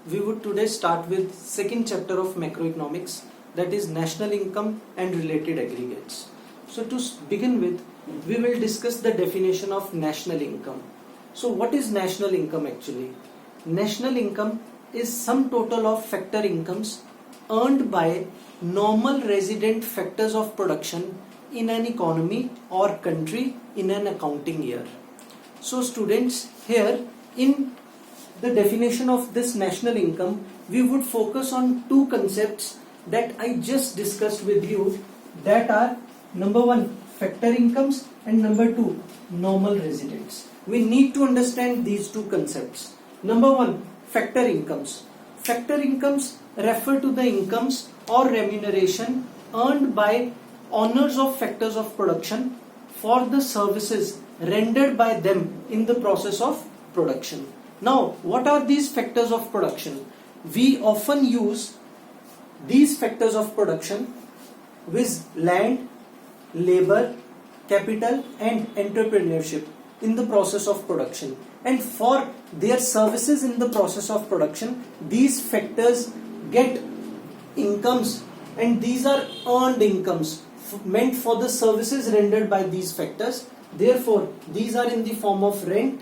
we would today start with second chapter of macroeconomics, that is national income and related aggregates. So to begin with, we will discuss the definition of national income. So what is national income actually? National income is sum total of factor incomes earned by normal resident factors of production in an economy or country in an accounting year. So students, here in the definition of this national income, we would focus on two concepts that I just discussed with you, that are number one, factor incomes, and number two, normal residents. We need to understand these two concepts. Number one, factor incomes. Factor incomes refer to the incomes or remuneration earned by owners of factors of production for the services rendered by them in the process of production. Now, what are these factors of production? We often use these factors of production with land, labor, capital and entrepreneurship in the process of production. And for their services in the process of production, these factors get incomes, and these are earned incomes meant for the services rendered by these factors. Therefore, these are in the form of rent,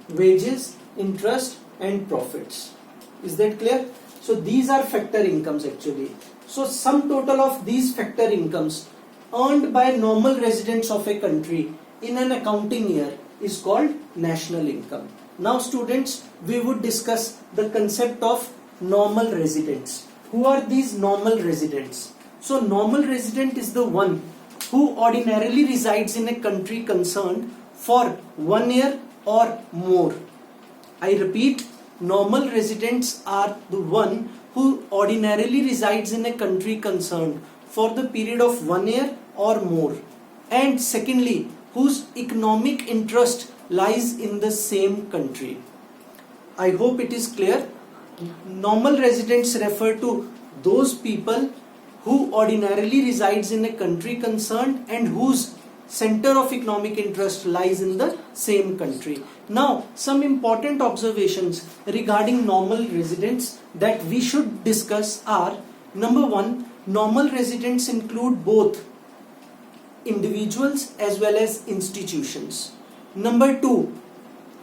wages, interest and profits. Is that clear? So these are factor incomes actually. So sum total of these factor incomes earned by normal residents of a country in an accounting year is called national income. Now students, we would discuss the concept of normal residents. Who are these normal residents? So normal resident is the one who ordinarily resides in a country concerned for 1 year or more. I repeat, normal residents are the one who ordinarily resides in a country concerned for the period of 1 year or more. And secondly, whose economic interest lies in the same country. I hope it is clear. Normal residents refer to those people who ordinarily resides in a country concerned and whose center of economic interest lies in the same country. Now, some important observations regarding normal residents that we should discuss are: number one, normal residents include both individuals as well as institutions. Number two,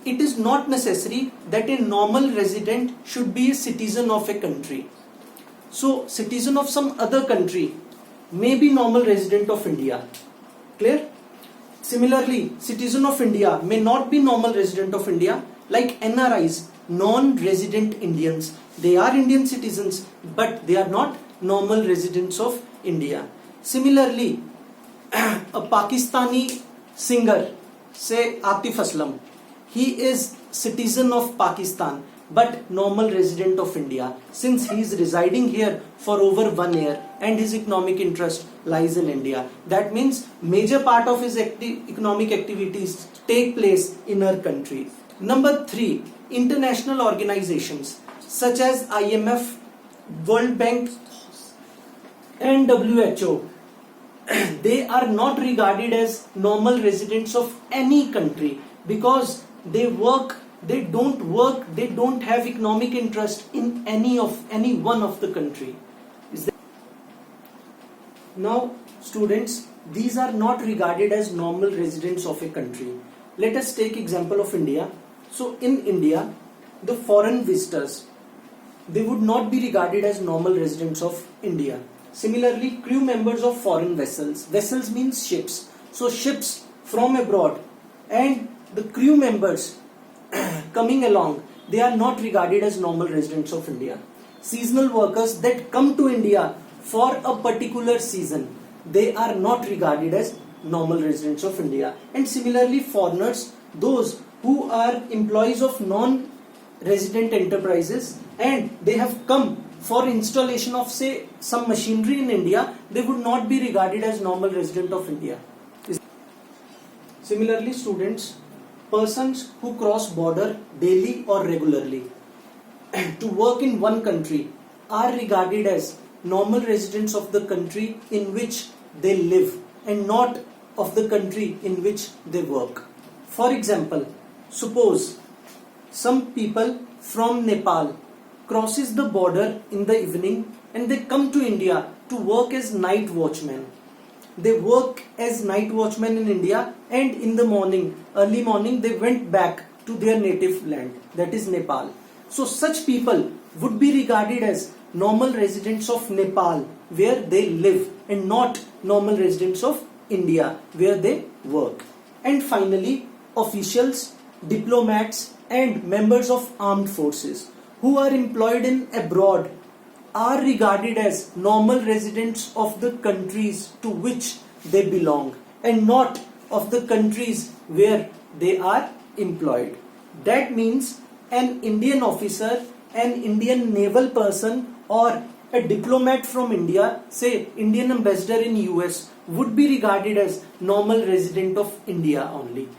it is not necessary that a normal resident should be a citizen of a country. So, citizen of some other country may be normal resident of India. Clear? Similarly, citizen of India may not be normal resident of India, like NRIs, non-resident Indians. They are Indian citizens, but they are not normal residents of India. Similarly, a Pakistani singer, say Atif Aslam, he is citizen of Pakistan but normal resident of India, since he is residing here for over 1 year and his economic interest lies in India. That means major part of his economic activities take place in our country. Number three, international organizations such as IMF, World Bank and WHO, they are not regarded as normal residents of any country because they don't have economic interest in any one of the country. Now students, these are not regarded as normal residents of a country. Let us take example of India. So in India, the foreign visitors, they would not be regarded as normal residents of India. Similarly, crew members of foreign vessels. Vessels means ships. So ships from abroad and the crew members coming along, they are not regarded as normal residents of India. Seasonal workers that come to India for a particular season, they are not regarded as normal residents of India. And similarly, foreigners, those who are employees of non-resident enterprises and they have come for installation of, say, some machinery in India, they would not be regarded as normal resident of India. Similarly, students, persons who cross border daily or regularly to work in one country are regarded as normal residents of the country in which they live and not of the country in which they work. For example, suppose some people from Nepal crosses the border in the evening and they come to India to work as night watchmen. They work as night watchmen in India, and in the morning, early morning, they went back to their native land, that is Nepal. So such people would be regarded as normal residents of Nepal where they live, and not normal residents of India where they work. And finally, officials, diplomats and members of armed forces who are employed in abroad are regarded as normal residents of the countries to which they belong, and not of the countries where they are employed. That means an Indian officer, an Indian naval person or a diplomat from India, say Indian ambassador in US, would be regarded as normal resident of India only.